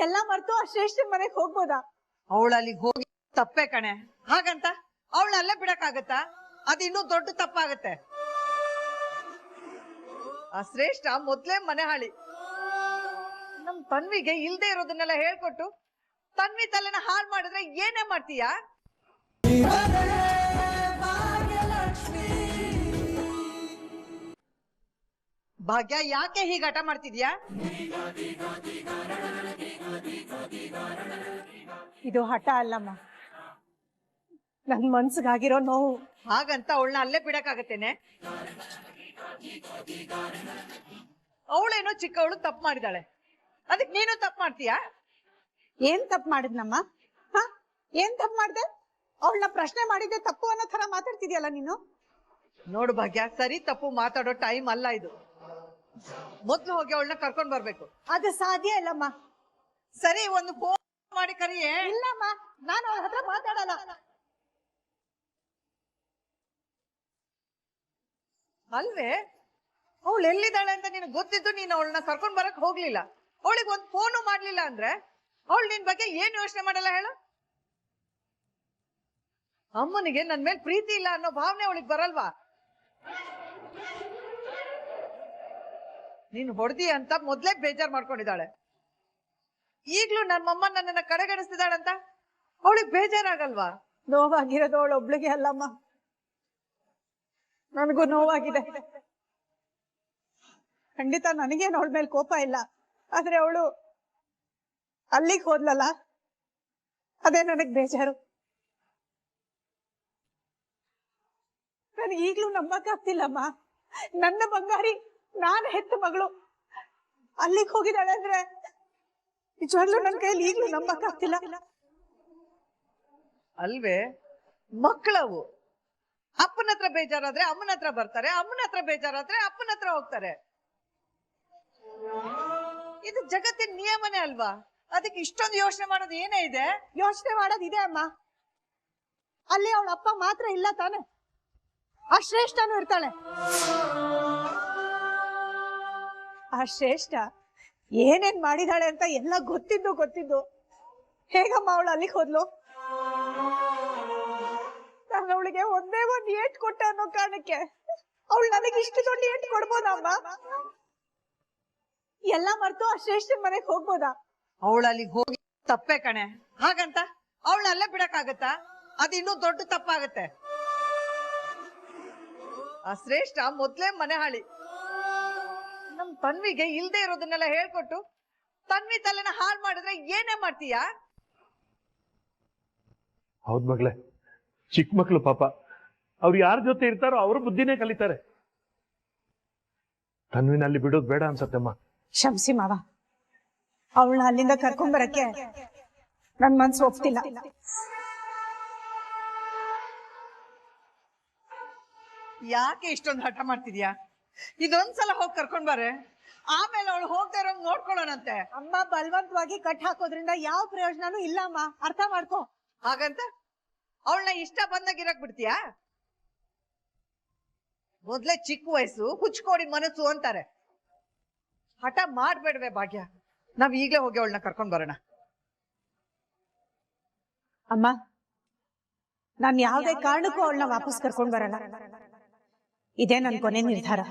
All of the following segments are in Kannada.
ಎಲ್ಲ ಮರ್ತು ಆ ಶ್ರೇಷ್ಠ ಮನೆಗೆ ಹೋಗ್ಬೋದಾ? ಅವಳು ಅಲ್ಲಿಗೆ ಹೋಗಿ ತಪ್ಪೇ ಕಣೆ. ಹಾಗಂತ ಅವಳನ್ನ ಅಲ್ಲೇ ಬಿಡಕ್ಕಾಗತ್ತಾ? ಅದಿನ್ನೂ ದೊಡ್ಡ ತಪ್ಪಾಗತ್ತೆ. ಆ ಶ್ರೇಷ್ಠ ಮೊದ್ಲೇ ಮನೆ ಹಾಳಿ. ನಮ್ ತನ್ವಿಗೆ ಇಲ್ದೇ ಇರೋದನ್ನೆಲ್ಲ ಹೇಳ್ಕೊಟ್ಟು ತನ್ವಿ ತಲೆನ ಹಾಳು ಮಾಡಿದ್ರೆ ಏನೇ ಮಾಡ್ತೀಯಾ? ಭಾಗ್ಯ, ಯಾಕೆ ಹೀಗೆ ಹಠ ಮಾಡ್ತಿದ್ಯಾ? ಇದು ಹಠ ಅಲ್ಲಮ್ಮ, ನನ್ ಮನ್ಸಿಗಾಗಿರೋ ನೋವು. ಹಾಗಂತ ಅವಳನ್ನ ಅಲ್ಲೇ ಬಿಡಕ್ಕಾಗತ್ತೇನೆ? ಅವಳೇನೋ ಚಿಕ್ಕವಳು ತಪ್ಪು ಮಾಡಿದಾಳೆ, ಅದಕ್ಕೆ ನೀನು ತಪ್ಪು ಮಾಡ್ತೀಯಾ? ಏನ್ ತಪ್ಪು ಮಾಡಿದ್ನಮ್ಮ? ಹ, ಏನ್ ತಪ್ಪು ಮಾಡ್ದೆ? ಅವಳನ್ನ ಪ್ರಶ್ನೆ ಮಾಡಿದ್ದೆ ತಪ್ಪು ಅನ್ನೋ ತರ ಮಾತಾಡ್ತಿದ್ಯಲ್ಲ ನೀನು. ನೋಡು ಭಾಗ್ಯ, ಸರಿ ತಪ್ಪು ಮಾತಾಡೋ ಟೈಮ್ ಅಲ್ಲ ಇದು. ಮೊದ್ಲು ಹೋಗಿ ಅವಳನ್ನ ಕರ್ಕೊಂಡ್ ಬರ್ಬೇಕು. ಅದು ಸಾಧ್ಯ ಇಲ್ಲಮ್ಮ. ಸರಿ, ಒಂದು ಫೋನ್ ಮಾಡಿ ಕರಿಯೇ. ಇಲ್ಲಮ್ಮ, ನಾನು ಅವಳ ಹತ್ರ ಮಾತಾಡಲ್ಲ. ಅಲ್ವೇ, ಅವಳು ಎಲ್ಲಿದ್ದಾಳೆ ಅಂತ ನಿನಗೆ ಗೊತ್ತಿದ್ದು ನೀನು ಅವಳನ್ನ ಕರ್ಕೊಂಡ್ ಬರಕ್ ಹೋಗ್ಲಿಲ್ಲ. ಅವಳಿಗೆ ಒಂದು ಫೋನು ಮಾಡ್ಲಿಲ್ಲ ಅಂದ್ರೆ ಅವಳು ನಿನ್ ಬಗ್ಗೆ ಏನ್ ಯೋಚನೆ ಮಾಡಲ್ಲ ಹೇಳು? ಅಮ್ಮನಿಗೆ ನನ್ ಮೇಲೆ ಪ್ರೀತಿ ಇಲ್ಲ ಅನ್ನೋ ಭಾವನೆ ಅವಳಿಗೆ ಬರಲ್ವಾ? ನೀನು ಹೊಡೆದಿ ಅಂತ ಮೊದ್ಲೇ ಬೇಜಾರ್ ಮಾಡ್ಕೊಂಡಿದ್ದಾಳೆ. ಈಗ್ಲೂ ನಮ್ಮಮ್ಮ ನನ್ನನ್ನ ಕಡೆಗಣಿಸ್ತಿದ್ದಾಳಂತ ಅವಳಿಗೆ ಬೇಜಾರಾಗಲ್ವಾ? ನೋವಾಗಿರೋದು ಅವಳು ಒಬ್ಳಿಗೆ ಅಲ್ಲಮ್ಮ, ನನಗೂ ನೋವಾಗಿದೆ. ಖಂಡಿತ ನನಗೇನು ಅವಳ ಮೇಲೆ ಕೋಪ ಇಲ್ಲ, ಆದ್ರೆ ಅವಳು ಅಲ್ಲಿಗೆ ಹೋದ್ಲಲ್ಲ, ಅದೇ ನನಗ್ ಬೇಜಾರು. ನನಗೆ ಈಗ್ಲೂ ನಂಬಕ್ಕಾಗ್ತಿಲ್ಲಮ್ಮ. ನನ್ನ ಬಂಗಾರಿ, ನಾನು ಹೆತ್ತ ಮಗಳು ಅಲ್ಲಿಗೆ ಹೋಗಿದ್ದಾಳೆ ಅಂದ್ರೆ ನಿಜವಾಗ್ಲೂ ನನ್ನ ಕೈಯಲ್ಲಿ ಈಗ್ಲೂ ನಂಬಕ್ಕಾಗ್ತಿಲ್ಲ. ಅಲ್ವೇ, ಮಕ್ಕಳವು ಅಪ್ಪನ ಹತ್ರ ಬೇಜಾರಾದ್ರೆ ಅಮ್ಮನ ಹತ್ರ ಬರ್ತಾರೆ, ಅಮ್ಮನ ಹತ್ರ ಬೇಜಾರಾದ್ರೆ ಅಪ್ಪನ ಹತ್ರ ಹೋಗ್ತಾರೆ. ಇದು ಜಗತ್ತಿನ ನಿಯಮನೇ ಅಲ್ವಾ? ಅದಕ್ಕೆ ಇಷ್ಟೊಂದು ಯೋಚನೆ ಮಾಡೋದು ಏನೇ ಇದೆ? ಯೋಚನೆ ಮಾಡೋದಿದೆ ಅಮ್ಮ. ಅಲ್ಲಿ ಅವಳ ಅಪ್ಪ ಮಾತ್ರ ಇಲ್ಲ ತಾನೆ, ಆ ಶ್ರೇಷ್ಠನೂ ಇರ್ತಾಳೆ. ಆ ಶ್ರೇಷ್ಠ ಏನೇನ್ ಮಾಡಿದಾಳೆ ಅಂತ ಎಲ್ಲ ಗೊತ್ತಿದ್ದು ಹೇಗಮ್ಮ ಅವಳು ಅಲ್ಲಿಗೆ ಹೋದ್ಲು? ನಾನು ಅವಳಿಗೆ ಒಂದೇ ಒಂದು ಏಟ್ ಕೊಟ್ಟೆ ಅನ್ನೋ ಕಾರಣಕ್ಕೆ ಅವಳು ನನಗೆ ಇಷ್ಟು ದೊಡ್ಡ ಏಟ್ ಕೊಡ್ಬೋದಮ್ಮ? ಎಲ್ಲ ಮರ್ತು ಆ ಶ್ರೇಷ್ಠ ಮನೆಗೆ ಹೋಗ್ಬೋದಾ? ಅವಳು ಅಲ್ಲಿಗೆ ಹೋಗಿ ತಪ್ಪೇ ಕಣೆ. ಹಾಗಂತ ಅವಳನ್ನ ಅಲ್ಲೇ ಬಿಡಕ್ಕಾಗತ್ತಾ? ಅದಿನ್ನೂ ದೊಡ್ಡ ತಪ್ಪಾಗತ್ತೆ. ಆ ಶ್ರೇಷ್ಠ ಮೊದ್ಲೇ ಮನೆ ಹಾಳಿ. ನಮ್ ತನ್ವಿಗೆ ಇಲ್ದೇ ಇರೋದನ್ನೆಲ್ಲ ಹೇಳ್ಕೊಟ್ಟು ತನ್ವಿ ತಲೆನ ಹಾಳು ಮಾಡಿದ್ರೆ ಏನೇ ಮಾಡ್ತೀಯಾ? ಹೌದ್ ಮಗ್ಳೆ, ಚಿಕ್ಕ ಮಕ್ಳು ಪಾಪ, ಅವ್ರು ಯಾರ ಜೊತೆ ಇರ್ತಾರೋ ಅವ್ರ ಬುದ್ಧಿನೇ ಕಲಿತಾರೆ. ತನ್ವಿನಲ್ಲಿ ಬಿಡೋದು ಬೇಡ ಅನ್ಸತ್ತಮ್ಮ. ಶಂಸಿ ಮಾವ, ಅವಳನ್ನ ಅಲ್ಲಿಂದ ಕರ್ಕೊಂಡ್ಬರಕ್ಕೆ ನನ್ ಮನ್ಸು ಒಪ್ತಿಲ್ಲ. ಯಾಕೆ ಇಷ್ಟೊಂದು ಹಠ ಮಾಡ್ತಿದ್ಯಾ? ಇದೊಂದ್ಸಲ ಹೋಗಿ ಕರ್ಕೊಂಡ್ ಬಾರೆ, ಆಮೇಲೆ ಅವಳು ಹೋಗ್ತಾ ಇರೋ ನೋಡ್ಕೊಳ್ಳೋಣಂತೆ. ಅಮ್ಮ ಬಲವಂತವಾಗಿ ಕಟ್ ಹಾಕೋದ್ರಿಂದ ಯಾವ ಪ್ರಯೋಜನನೂ ಇಲ್ಲ ಅಮ್ಮ, ಅರ್ಥ ಮಾಡ್ಕೊ. ಹಾಗಂತ ಅವಳನ್ನ ಇಷ್ಟ ಬಂದಾಗ ಇರಕ್ ಬಿಡ್ತೀಯಾ? ಮೊದ್ಲೇ ಚಿಕ್ಕ ವಯಸ್ಸು, ಹುಚ್ಕೋಡಿ ಮನಸ್ಸು ಅಂತಾರೆ. ಹಠ ಮಾಡ್ಬೇಡ್ವೆ ಭಾಗ್ಯ, ನಾವ್ ಈಗ್ಲೇ ಹೋಗಿ ಅವಳನ್ನ ಕರ್ಕೊಂಡ್ ಬರೋಣ. ಅಮ್ಮ, ನಾನ್ ಯಾವ್ದೇ ಕಾರಣಕ್ಕೂ ಅವಳನ್ನ ವಾಪಸ್ ಕರ್ಕೊಂಡ್ ಬರಲ್ಲ. ಇದೇ ನನ್ ಕೊನೆ ನಿರ್ಧಾರ.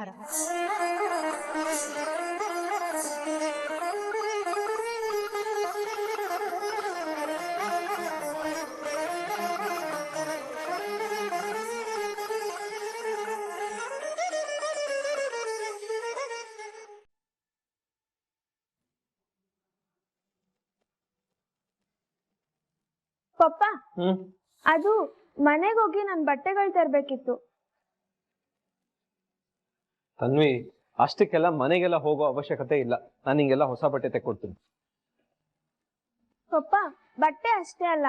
ಪಪ್ಪ, ಅದು ಮನೆಗೆ ಹೋಗಿ ನನ್ ಬಟ್ಟೆಗಳು ತರ್ಬೇಕಿತ್ತು. ತನ್ವಿ, ಅಷ್ಟಕ್ಕೆಲ್ಲ ಮನೆಗೆಲ್ಲ ಹೋಗೋ ಅವಶ್ಯಕತೆ ಇಲ್ಲ. ನಾನು ನಿಂಗೆಲ್ಲ ಹೊಸ ಬಟ್ಟೆ ತೆಕ್ಕೊಡ್ತೀನಿ. ಪಪ್ಪ, ಬಟ್ಟೆ ಅಷ್ಟೇ ಅಲ್ಲ,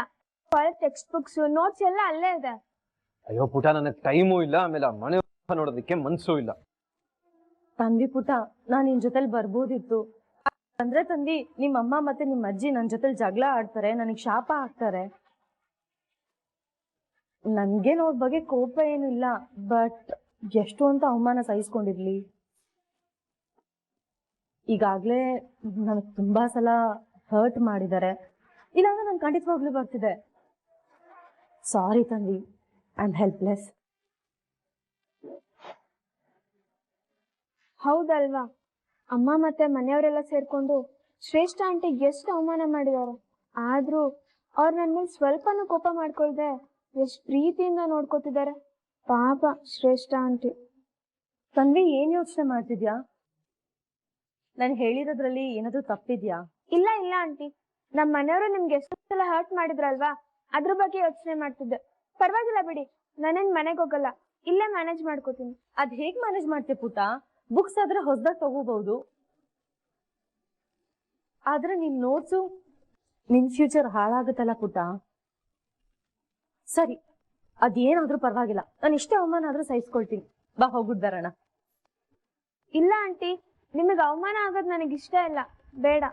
ಕಾಲೇಜ್ ಟೆಕ್ಸ್ಟ್ ಬುಕ್ಸ್, ನೋಟ್ಸ್ ಎಲ್ಲ ಅಲ್ಲೇ ಇದೆ. ಅಯ್ಯೋ ಪುಟ, ನನಗೆ ಟೈಮೂ ಇಲ್ಲ, ಆಮೇಲೆ ಮನೆ ನೋಡೋದಕ್ಕೆ ಮನ್ಸೂ ಇಲ್ಲ. ತಂದಿ ಪುಟ, ನಾನ್ ನಿನ್ ಜೊತೆಲಿ ಬರ್ಬೋದಿತ್ತು ಅಂದ್ರೆ ತಂದಿ, ನಿಮ್ಮಮ್ಮ ಮತ್ತೆ ನಿಮ್ಮ ಅಜ್ಜಿ ನನ್ ಜೊತೆಲಿ ಜಗಳ ಆಡ್ತಾರೆ, ನನಗ್ ಶಾಪ ಹಾಕ್ತಾರೆ. ನನ್ಗೇನ್ ಅವ್ರ ಬಗ್ಗೆ ಕೋಪ ಏನಿಲ್ಲ, ಬಟ್ ಎಷ್ಟು ಅಂತ ಅವಮಾನ ಸಹಿಸ್ಕೊಂಡಿರ್ಲಿ. ಈಗಾಗ್ಲೇ ನನಗ್ ತುಂಬಾ ಸಲ ಹರ್ಟ್ ಮಾಡಿದ್ದಾರೆ, ಇಲ್ಲಾಂದ್ರೆ ನಾನು ಖಂಡಿತವಾಗ್ಲೂ ಬರ್ತಿದ್ದೆ. ಸಾರಿ ತಂದಿ, ಐ ಆಮ್ ಹೆಲ್ಪ್ಲೆಸ್. ಹೌದಲ್ವಾ? ಅಮ್ಮ ಮತ್ತೆ ಮನೆಯವರೆಲ್ಲ ಸೇರ್ಕೊಂಡು ಶ್ರೇಷ್ಠ ಆಂಟಿಗೆ ಎಷ್ಟು ಅವಮಾನ ಮಾಡಿದ್ದಾರೆ. ಆದ್ರೂ ಅವ್ರು ನನ್ನ ಮೇಲೆ ಸ್ವಲ್ಪನೂ ಕೋಪ ಮಾಡ್ಕೊಳ್ದೆ ಎಷ್ಟು ಪ್ರೀತಿಯಿಂದ ನೋಡ್ಕೋತಿದ್ದಾರೆ. ಪಾಪ ಶ್ರೇಷ್ಠ ಆಂಟಿ. ತಂದಿ, ಏನ್ ಯೋಚನೆ ಮಾಡ್ತಿದ್ಯಾ? ನಾನು ಹೇಳಿರೋದ್ರಲ್ಲಿ ಏನಾದ್ರೂ ತಪ್ಪಿದ್ಯಾ? ಇಲ್ಲ ಇಲ್ಲ ಆಂಟಿ, ನಮ್ಮ ಮನೆಯವರು ನಿಮ್ಗೆ ಎಷ್ಟು ಸಲ ಹರ್ಟ್ ಮಾಡಿದ್ರಲ್ವಾ, ಅದ್ರ ಬಗ್ಗೆ ಯೋಚನೆ ಮಾಡ್ತಿದ್ದೆ. ಪರವಾಗಿಲ್ಲ ಬಿಡಿ, ನಾನೇನ್ ಮನೆಗೆ ಹೋಗಲ್ಲ, ಇಲ್ಲೇ ಮ್ಯಾನೇಜ್ ಮಾಡ್ಕೋತೀನಿ. ಅದ್ ಹೇಗ್ ಮ್ಯಾನೇಜ್ ಮಾಡ್ತೀಯ ಪುಟ? ಬುಕ್ಸ್ ಆದ್ರೆ ಹೊಸದಾಗಿ ತಗೋಬಹುದು, ಆದ್ರೆ ನಿನ್ ನೋಟ್ಸು ನಿನ್ ಫ್ಯೂಚರ್ ಹಾಳಾಗುತ್ತಲ್ಲ ಪುಟ. ಸರಿ, ಅದೇನಾದ್ರೂ ಪರವಾಗಿಲ್ಲ, ನಾನು ಇಷ್ಟೇ ಅವಮಾನ ಆದ್ರೂ ಸಹಿಸ್ಕೊಳ್ತೀನಿ. ಬಾ ಹೋಗ್ಬಿಟ್ ಬರೋಣ. ಇಲ್ಲ ಆಂಟಿ, ನಿಮಗೆ ಅವಮಾನ ಆಗೋದು ನನಗಿಷ್ಟ ಇಲ್ಲ, ಬೇಡ.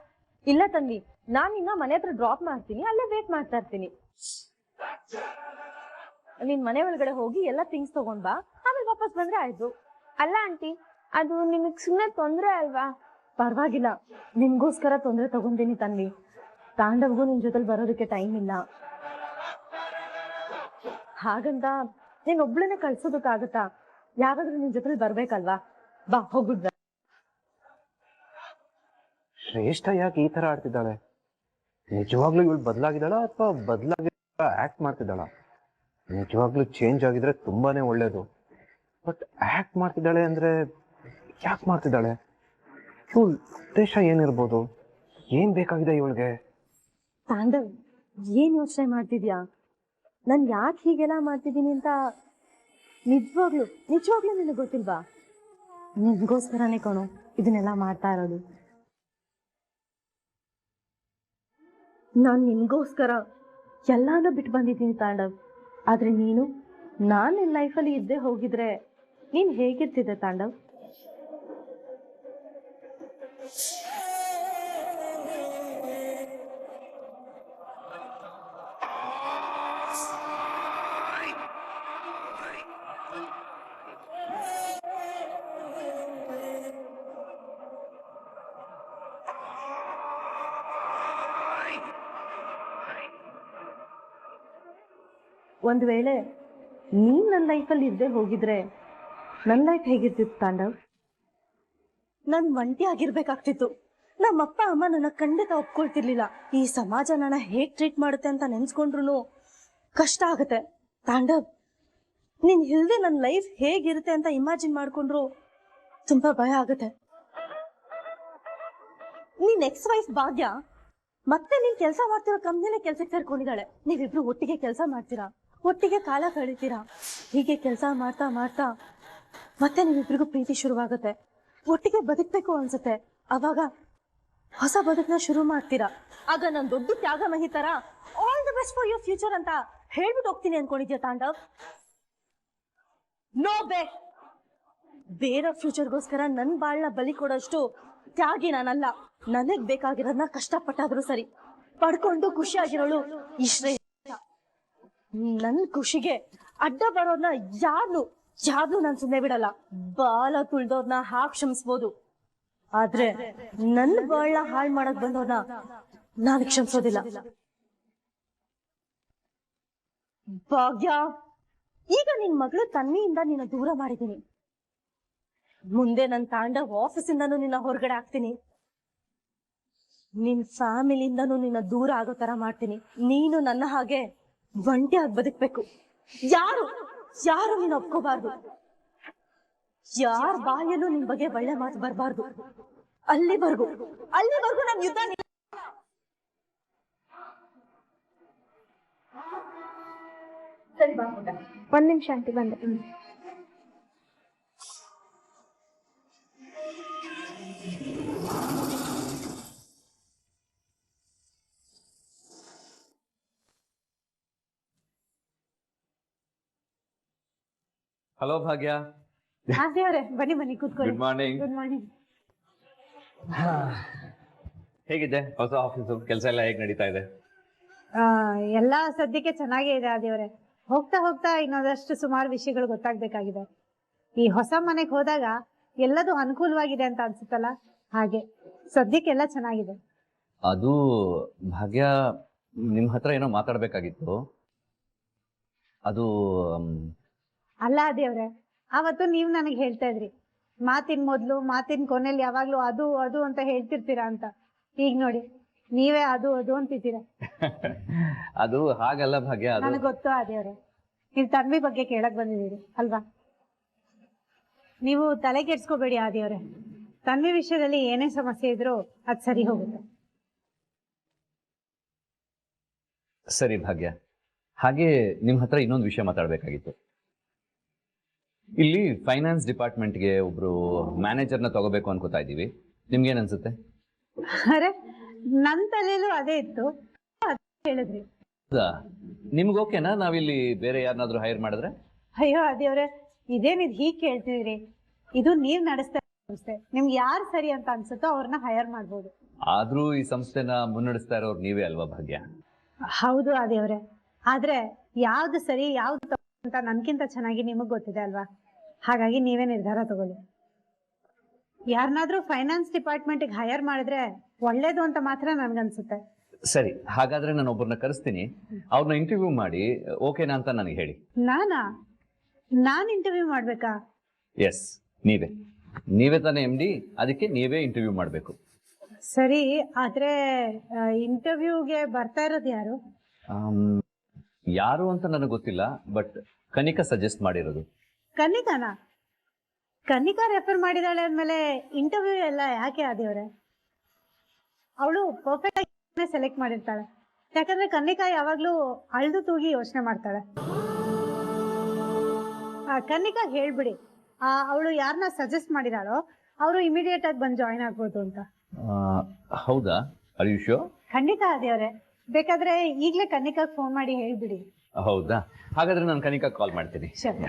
ಇಲ್ಲ ತಂದಿ, ನಾನ್ ನಿನ್ನ ಮನೆ ಹತ್ರ ಡ್ರಾಪ್ ಮಾಡ್ತೀನಿ, ಅಲ್ಲೇ ವೇಟ್ ಮಾಡ್ತಾ ಇರ್ತೀನಿ. ನಿನ್ ಮನೆ ಒಳಗಡೆ ಹೋಗಿ ಎಲ್ಲ ಥಿಂಗ್ಸ್ ತಗೊಂಡ್ ಬಾ, ಆಮೇಲೆ ವಾಪಸ್ ಬಂದ್ರೆ ಆಯ್ತು. ಅಲ್ಲ ಆಂಟಿ, ಅದು ನಿಮಗ್ ಸುಮ್ಮನೆ ತೊಂದ್ರೆ ಅಲ್ವಾ? ಪರವಾಗಿಲ್ಲ, ನಿನ್ಗೋಸ್ಕರ ತೊಂದ್ರೆ ತಗೊಂತೀನಿ ತಂದಿ. ತಾಂಡವ್ಗೂ ನಿನ್ ಜೊತೆಲಿ ಬರೋದಕ್ಕೆ ಟೈಮ್ ಇಲ್ಲ, ಹಾಗಂತ ನೀನ್ ಒಬ್ಳನ್ನೇ ಕಳ್ಸೋದಕ್ಕಾಗತ್ತಾ? ಯಾರಾದ್ರೂ ನಿನ್ ಜೊತೆಲಿ ಬರ್ಬೇಕಲ್ವಾ? ಬಾ ಹೋಗ್ಬಿಡ್. ಶ್ರೇಷ್ಠ ಯಾಕೆ ಈ ತರ ಆಡ್ತಿದ್ದಾಳೆ? ನಿಜವಾಗ್ಲೂ ಇವಳು ಬದಲಾಗಿದ್ದಾಳ ಅಥವಾ ಬದಲಾಗಿ ಆಕ್ಟ್ ಮಾಡ್ತಿದ್ದಾಳ? ನಿಜವಾಗ್ಲೂ ಚೇಂಜ್ ಆಗಿದ್ರೆ ತುಂಬಾನೇ ಒಳ್ಳೇದು. ಬಟ್ ಆಕ್ಟ್ ಮಾಡ್ತಿದ್ದಾಳೆ ಅಂದ್ರೆ ಯಾಕೆ ಮಾಡ್ತಿದ್ದಾಳೆ? ಇವಳು ಉದ್ದೇಶ ಏನಿರ್ಬೋದು? ಏನ್ ಬೇಕಾಗಿದೆ ಇವಳಿಗೆ? ತಾಂಡವ್, ಏನ್ ಯೋಚನೆ ಮಾಡ್ತಿದ್ಯಾ? ನಾನ್ ಯಾಕೆ ಹೀಗೆಲ್ಲ ಮಾಡ್ತಿದ್ದೀನಿ ಅಂತ ನಿಜವಾಗ್ಲು ನಿನಗೆ ಗೊತ್ತಿಲ್ವಾ? ನಿನ್ಗೋಸ್ಕರನೇ ಕಣೋ ಇದನ್ನೆಲ್ಲ ಮಾಡ್ತಾ ಇರೋದು. ನಾನ್ ನಿನ್ಗೋಸ್ಕರ ಎಲ್ಲಾನು ಬಿಟ್ಟು ಬಂದಿದ್ದೀನಿ ತಾಂಡವ್. ಆದ್ರೆ ನಾನ್ ನಿನ್ ಲೈಫಲ್ಲಿ ಇದ್ದೇ ಹೋಗಿದ್ರೆ ನೀನ್ ಹೇಗಿರ್ತಿದ್ದೆ ತಾಂಡವ್? ಒಂದ್ ವೇಳೆ ನೀನ್ ನನ್ನ ಲೈಫಲ್ಲಿ ಇದ್ದೇ ಹೋಗಿದ್ರೆ ನನ್ನ ಲೈಫ್ ಹೇಗಿರ್ತಿತ್ತು ತಾಂಡವ್? ನನ್ ಒಂಟಿ ಆಗಿರ್ಬೇಕಾಗ್ತಿತ್ತು. ನಮ್ಮಪ್ಪ ಅಮ್ಮ ನನ್ನ ಖಂಡಿತ ಒಪ್ಕೊಳ್ತಿರ್ಲಿಲ್ಲ. ಈ ಸಮಾಜ ನನ್ನ ಹೇಗ್ ಟ್ರೀಟ್ ಮಾಡುತ್ತೆ ಅಂತ ನೆನ್ಸ್ಕೊಂಡ್ರು ಕಷ್ಟ ಆಗುತ್ತೆ ತಾಂಡವ್. ನೀನ್ ಇಲ್ದೆ ನನ್ನ ಲೈಫ್ ಹೇಗಿರುತ್ತೆ ಅಂತ ಇಮ್ಯಾಜಿನ್ ಮಾಡ್ಕೊಂಡ್ರು ತುಂಬಾ ಭಯ ಆಗುತ್ತೆ. ನೀನ್ ಎಕ್ಸ್ ವೈಫ್ ಭಾಗ್ಯ ಮತ್ತೆ ನೀನ್ ಕೆಲಸ ಮಾಡ್ತಿರೋ ಕಂಪ್ನಿಲೇ ಕೆಲ್ಸಕ್ಕೆ ಸೇರ್ಕೊಂಡಿದ್ದಾಳೆ. ನೀವಿಬ್ರು ಒಟ್ಟಿಗೆ ಕೆಲಸ ಮಾಡ್ತೀರಾ, ಒಟ್ಟಿಗೆ ಕಾಲ ಕಳೀತೀರಾ. ಹೀಗೆ ಕೆಲಸ ಮಾಡ್ತಾ ಮಾಡ್ತಾ ಮತ್ತೆ ನೀವಿಬ್ರಿಗೂ ಪ್ರೀತಿ ಶುರುವಾಗುತ್ತೆ, ಒಟ್ಟಿಗೆ ಬದುಕ್ಬೇಕು ಅನ್ಸುತ್ತೆ. ಅವಾಗ ಹೊಸ ಬದುಕನ್ನ ಶುರು ಮಾಡ್ತೀರಾ. ಆಗ ನಾನು ದೊಡ್ಡ ತ್ಯಾಗ ಮಹಿತರ all the best for your future ಅಂತ ಹೇಳ್ಬಿಟ್ಟು ಹೋಗ್ತೀನಿ ಅನ್ಕೊಂಡಿದ್ಯಾ ತಾಂಡವ್? ನೋ ಬೇ, ಬೇರೆ ಫ್ಯೂಚರ್ಗೋಸ್ಕರ ನನ್ ಬಾಳ್ನ ಬಲಿ ಕೊಡೋಷ್ಟು ತ್ಯಾಗಿ ನಾನಲ್ಲ. ನನಗ್ ಬೇಕಾಗಿರೋದನ್ನ ಕಷ್ಟಪಟ್ಟಾದ್ರೂ ಸರಿ ಪಡ್ಕೊಂಡು ಖುಷಿಯಾಗಿರೋಳು ಇಷ್ಟೇ. ನನ್ ಖುಷಿಗೆ ಅಡ್ಡ ಬರೋರ್ನ ಯಾರ್ನು ನಾನ್ ಸುಮ್ಮನೆ ಬಿಡಲ್ಲ. ಬಾಲ ತುಳ್ದವ್ರನ್ನ ಹಾಕ್ ಕ್ಷಮಿಸ್ಬೋದು, ಆದ್ರೆ ನನ್ನ ಬಾಳ್ನ ಹಾಳ್ ಮಾಡಕ್ ಬಂದವ್ರನ್ನ ನಾನು ಕ್ಷಮಿಸೋದಿಲ್ಲ. ಭಾಗ್ಯ, ಈಗ ನಿನ್ ಮಗಳು ತನ್ನಿಯಿಂದ ನಿನ್ನ ದೂರ ಮಾಡಿದೀನಿ. ಮುಂದೆ ನನ್ ತಾಂಡವ್ ಆಫೀಸಿಂದನೂ ನಿನ್ನ ಹೊರಗಡೆ ಹಾಕ್ತೀನಿ. ನಿನ್ ಫ್ಯಾಮಿಲಿಯಿಂದನೂ ನಿನ್ನ ದೂರ ಆಗೋ ತರ ಮಾಡ್ತೀನಿ. ನೀನು ನನ್ನ ಹಾಗೆ ಒಂಟಿಯಾಗಿ ಬದುಕ್ಬೇಕು. ಯಾರು ನೀನು ಒಪ್ಕೋಬಾರ್ದು. ಯಾರ ಬಾಯಲ್ಲೂ ನಿನ್ ಬಗ್ಗೆ ಒಳ್ಳೆ ಮಾತು ಬರಬಾರ್ದು. ಅಲ್ಲಿವರೆಗೂ ನನ್ ಯುದ್ಧ. ಸರಿ ಬಾ, ಒಂದ್ ನಿಮಿಷ ಆಂಟಿ, ಬಂದೆ. ಹಲೋ ಭಾಗ್ಯ. ಅವರೇ ಬನ್ನಿ ಕೂತ್ಕೊಳ್ಳಿ. Good morning. Good morning. ಹೇಗಿದೆ ಹೊಸ ಆಫೀಸು? ಕೆಲಸ ಎಲ್ಲ ಹೇಗೆ ನಡೀತಾ ಇದೆ? ಎಲ್ಲ ಸದ್ಯಕ್ಕೆ ಚೆನ್ನಾಗೇ ಇದೆ ಆದಿಯವರೇ. ಹೋಗ್ತಾ ಇನ್ನೊಂದಷ್ಟು ಸುಮಾರು ವಿಷಯಗಳು ಗೊತ್ತಾಗ್ಬೇಕಾಗಿದೆ. ಈ ಹೊಸ ಮನೆಗೆ ಹೋದಾಗ ಎಲ್ಲದೂ ಅನುಕೂಲವಾಗಿದೆ ಅಂತ ಅನ್ಸುತ್ತಲ್ಲ, ಹಾಗೆ ಸದ್ಯಕ್ಕೆಲ್ಲ ಚೆನ್ನಾಗಿದೆ. ಅದು ಭಾಗ್ಯ ನಿಮ್ಮ ಹತ್ರ ಏನೋ ಮಾತಾಡಬೇಕಾಗಿತ್ತು. ಅದು ಅಲ್ಲ ದೇವ್ರೆ, ಅವತ್ತು ನೀವು ನನಗೆ ಹೇಳ್ತಾ ಇದ್ರಿ ಮಾತಿನ ಮೊದ್ಲು ಮಾತಿನ ಕೊನೆಯಲ್ಲಿ ಯಾವಾಗ್ಲೂ ಅದು ಅದು ಅಂತ ಹೇಳ್ತಿರ್ತೀರಾ ಅಂತ. ಈಗ ನೋಡಿ ನೀವೇ ಅದು ಅದು ಅಂತಿದ್ದೀರಾ. ಅದು ಹಾಗಲ್ಲ ಭಾಗ್ಯ. ಅದು ನನಗೆ ಗೊತ್ತು ದೇವ್ರೆ, ನೀವು ತನ್ವಿ ಬಗ್ಗೆ ಕೇಳಕ್ ಬಂದಿದ್ದೀರಿ ಅಲ್ವಾ. ನೀವು ತಲೆ ಕೆಡ್ಸ್ಕೋಬೇಡಿ ದೇವ್ರೆ, ತನ್ವಿ ವಿಷಯದಲ್ಲಿ ಏನೇ ಸಮಸ್ಯೆ ಇದ್ರೂ ಅದು ಸರಿ ಹೋಗುತ್ತೆ. ಸರಿ ಭಾಗ್ಯ, ಹಾಗೆ ನಿಮ್ಮ ಹತ್ರ ಇನ್ನೊಂದು ವಿಷಯ ಮಾತಾಡಬೇಕಾಗಿತ್ತು. ಇಲ್ಲಿ ಫೈನಾನ್ಸ್ ಡಿಪಾರ್ಟ್ಮೆಂಟ್ಗೆ ಒಬ್ರು ಮ್ಯಾನೇಜರ್ನ ತಗೋಬೇಕು ಅನ್ಕೋತಾ ಇದ್ದೀವಿ. ನಿಮ್ಗೇನ್ ಅನ್ಸುತ್ತೆ? ಅರೆ ನನ್ನ ತಲೆಯಲ್ಲೂ ಅದೇ ಇತ್ತು, ಹೇಳಿದ್ರಿ. ಹೌದಾ? ನಿಮ್ಗೆ ಓಕೆನಾ ನಾವಿಲ್ಲಿ ಬೇರೆ ಯಾರನ್ನಾದ್ರೂ ಹೈರ್ ಮಾಡಿದ್ರೆ? ಅಯ್ಯೋ ದೇವ್ರೆ, ಇದೇನಿದ್ ಹೀಗೆ ಕೇಳ್ತಿದ್ರಿ? ಇದು ನೀವ್ ನಡೆಸ್ತಾ ಸಂಸ್ಥೆ, ನಿಮ್ಗೆ ಯಾರು ಸರಿ ಅಂತ ಅನ್ಸುತ್ತೋ ಅವ್ರನ್ನ ಹೈರ್ ಮಾಡ್ಬೋದು. ಆದ್ರೂ ಈ ಸಂಸ್ಥೆನ ಮುನ್ನಡೆಸ್ತಾ ಇರೋರು ನೀವೇ ಅಲ್ವಾ ಭಾಗ್ಯ? ಹೌದು ದೇವ್ರೆ, ಆದ್ರೆ ಯಾವ್ದು ಸರಿ ಯಾವ್ದು ತಪ್ಪು ಅಂತ ನನ್ಕಿಂತ ಚೆನ್ನಾಗಿ ನಿಮಗ್ ಗೊತ್ತಿದೆ ಅಲ್ವಾ. ಹಾಗಾಗಿ ನೀವೇ ನಿರ್ಧಾರ ತಗೊಳ್ಳಿ. ಯಾರನ್ನಾದ್ರೂ ಫೈನಾನ್ಸ್ ಡಿಪಾರ್ಟ್ಮೆಂಟ್ಗೆ ಹೈರ್ ಮಾಡಿದ್ರೆ ಒಳ್ಳೇದು ಅಂತ ಮಾತ್ರ ನನ್ಗನ್ಸುತ್ತೆ. ಸರಿ, ಹಾಗಾದ್ರೆ ನಾನು ಒಬ್ಬರನ್ನ ಕರೆಸ್ತೀನಿ. ಅವ್ರನ್ನ ಇಂಟರ್ವ್ಯೂ ಮಾಡಿ ಓಕೆನಾ ಅಂತ ನನಗೆ ಹೇಳಿ. ನಾನ್ ಇಂಟರ್ವ್ಯೂ ಮಾಡ್ಬೇಕಾ? ಎಸ್, ನೀವೇ ತಾನೇ MD, ಅದಕ್ಕೆ ನೀವೇ ಇಂಟರ್ವ್ಯೂ ಮಾಡಬೇಕು. ಸರಿ, ಆದ್ರೆ ಇಂಟರ್ವ್ಯೂಗೆ ಬರ್ತಾ ಇರೋದು ಯಾರು? ಯಾರು ಅಂತ ನನಗೆ ಗೊತ್ತಿಲ್ಲ, ಬಟ್ ಕನಿಕಾ ಸಜೆಸ್ಟ್ ಮಾಡಿರೋದು. ಕನಿಕಾ ರೆಫರ್ ಮಾಡಿದಾಳೆ ಅಂದ್ಮೇಲೆ ಇಂಟರ್ವ್ಯೂ ಎಲ್ಲ ಯಾಕೆ ದೇವ್ರೆ? ಅವಳು ಪರ್ಫೆಕ್ಟ್ ಆಗಿ ಸೆಲೆಕ್ಟ್ ಮಾಡಿರ್ತಾಳೆ. ಯಾಕಂದ್ರೆ ಕನ್ನಿಕಾ ಯಾವಾಗ್ಲೂ ಅಳ್ದು ತೂಗಿ ಯೋಚನೆ ಮಾಡ್ತಾಳೆ. ಕನ್ನಿಕಾ ಹೇಳ್ಬಿಡಿ, ಅವಳು ಯಾರನ್ನ ಸಜೆಸ್ಟ್ ಮಾಡಿದಾಳೋ ಅವರು ಇಮಿಡಿಯೇಟ್ ಆಗಿ ಬಂದು ಜಾಯಿನ್ ಆಗ್ಬೋದು ಅಂತ. ಹೌದಾ? Are you sure? ಖಂಡಿತ ದೇವ್ರೆ, ಬೇಕಾದ್ರೆ ಈಗ್ಲೇ ಕನ್ನಿಕಾಗ್ ಫೋನ್ ಮಾಡಿ ಹೇಳ್ಬಿಡಿ. ಹೌದಾ? ಹಾಗಾದ್ರೆ ನಾನು ಕನಿಕಾ ಕಾಲ್ ಮಾಡ್ತೀನಿ. ಸರಿ.